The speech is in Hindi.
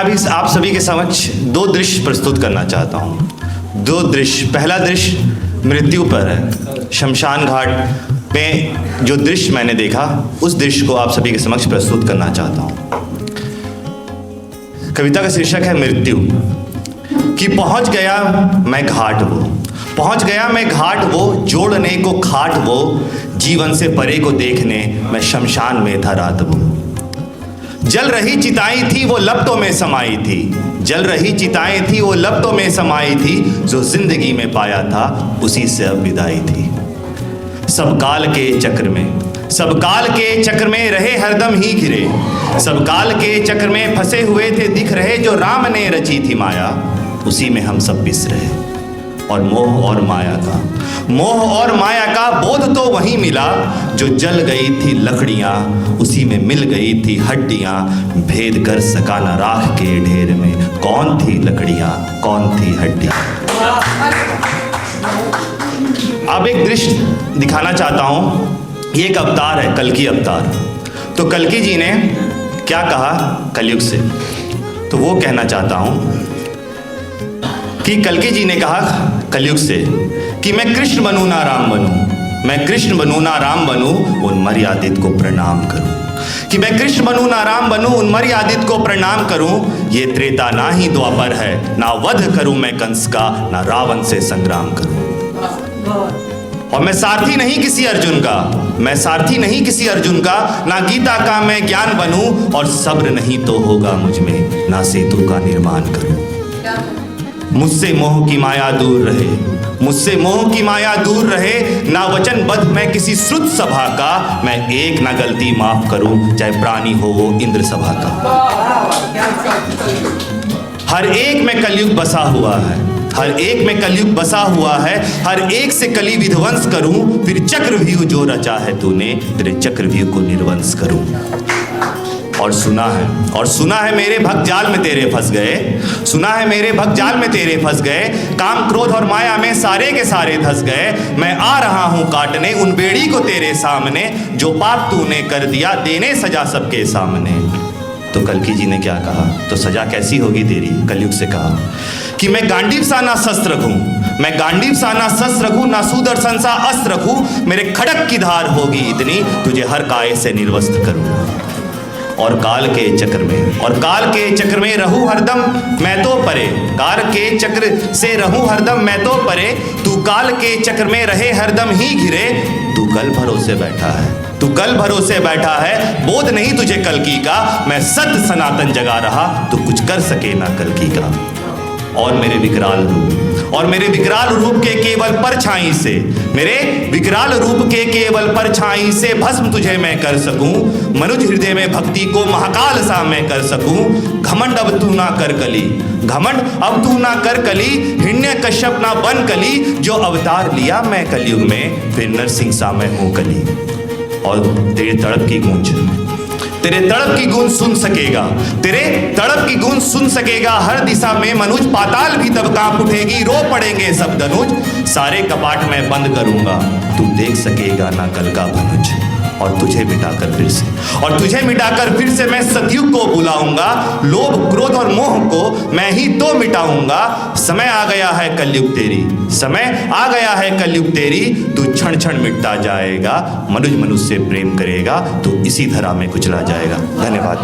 अभी आप सभी के समक्ष दो दृश्य प्रस्तुत करना चाहता हूँ। दो दृश्य, पहला दृश्य मृत्यु पर है। शमशान घाट में जो दृश्य मैंने देखा, उस दृश्य को आप सभी के समक्ष प्रस्तुत करना चाहता हूँ। कविता का शीर्षक है मृत्यु। कि पहुँच गया मैं घाट वो, पहुँच गया मैं घाट वो, जोड़ने को खाट वो, जीवन से परे को देखने मैं शमशान में था रात वो। जल रही चिताएं थी वो लपटों में समाई थी, जल रही चिताएं थी वो लपटों में समाई थी, जो जिंदगी में पाया था उसी से अब विदाई थी। सब काल के चक्र में, सब काल के चक्र में रहे हरदम ही घिरे, सब काल के चक्र में फंसे हुए थे दिख रहे, जो राम ने रची थी माया उसी में हम सब पिस रहे। और मोह और माया का, मोह और माया का बोध तो वहीं मिला, जो जल गई थी लकड़ियां उसी में मिल गई थी हड्डियां, भेद कर सका न राख के ढेर में, कौन थी लकड़ियां कौन थी हड्डियां। अब एक दृश्य दिखाना चाहता हूं। ये एक अवतार है, कल्कि अवतार। तो कल्कि जी ने क्या कहा कलयुग से, तो वो कहना चाहता हूं कि कल्कि जी ने कहा कलयुग से कि मैं कृष्ण बनूं ना राम बनूं, मैं कृष्ण बनूं ना राम बनूं, उन मर्यादित को प्रणाम करूं। कि मैं कृष्ण बनूं ना राम बनूं, उन मर्यादित को प्रणाम करूं। ये त्रेता ना ही द्वापर है, ना वध करूं मैं कंस का, ना रावण से संग्राम करूं। और मैं सारथी नहीं किसी अर्जुन का, मैं सारथी नहीं किसी अर्जुन का, ना गीता का मैं ज्ञान बनूं, और सब्र नहीं तो होगा मुझ में, ना सेतु का निर्माण करूं। मुझसे मोह की माया दूर रहे, मुझसे मोह की माया दूर रहे, ना वचनबद्ध मैं किसी श्रुत सभा का, मैं एक ना गलती माफ करूं, चाहे प्राणी हो वो इंद्र सभा का। हर एक में कलयुग बसा हुआ है, हर एक में कलयुग बसा हुआ है, हर एक से कली विध्वंस करूं, फिर चक्रव्यूह जो रचा है तूने, तेरे चक्रव्यूह को निर्वंश करूं। और सुना है मेरे भक्त जाल में तेरे फंस गए, सुना है मेरे भक्त जाल में तेरे फंस गए, काम क्रोध और माया में सारे के सारे धस गए। मैं आ रहा हूं काटने उन बेड़ी को तेरे सामने, जो पाप तूने कर दिया देने सजा सबके सामने। तो कल्कि जी ने क्या कहा, तो सजा कैसी होगी तेरी, कलयुग से कहा कि मैं गांडीव सा ना शस्त्र रखूं, मैं गांडीव सा ना शस्त्र रखूं, ना सुदर्शन सा अस्त्र रखूं, मेरे खड़क की धार होगी इतनी, तुझे हर काय से निर्वस्त्र करूं। और काल के चक्र में, और काल के चक्र में रहूं हरदम मैं तो परे, काल के चक्र से रहूं हरदम मैं तो परे, तू काल के चक्र में रहे हरदम ही घिरे, तू कल भरोसे बैठा है, तू कल भरोसे बैठा है, बोध नहीं तुझे कल्कि का, मैं सत्य सनातन जगा रहा, तू कुछ कर सके ना कल्कि का। और मेरे विकराल रूप, और मेरे विकराल रूप के केवल परछाई से, मेरे विकराल रूप के केवल परछाई से भस्म तुझे मैं कर सकूं, मनुज हृदय में भक्ति को महाकाल सा मैं कर सकूं। घमंड अब तू ना कर कली, घमंड अब तू ना कर कली, हिरण्य कश्यप ना बन कली, जो अवतार लिया मैं कलयुग में, फिर नरसिंह सा मैं हूं कली। और तेरे तड़प की गूंज, तेरे तड़प की गूंज सुन सकेगा, तेरे तड़प की गूंज सुन सकेगा हर दिशा में मनुज, पाताल भी तब कांप उठेगी, रो पड़ेंगे सब धनुज। सारे कपाट मैं बंद करूंगा, तू देख सकेगा ना कल का भनुज। और तुझे मिटाकर फिर से, और तुझे मिटाकर फिर से मैं सतयुग को बुलाऊंगा, लोभ क्रोध और मोह को मैं ही तो मिटाऊंगा। समय आ गया है कलयुग तेरी, समय आ गया है कलयुग तेरी, तू क्षण क्षण मिटता जाएगा, मनुज मनुष्य से प्रेम करेगा, तो इसी धरा में कुचला जाएगा। धन्यवाद।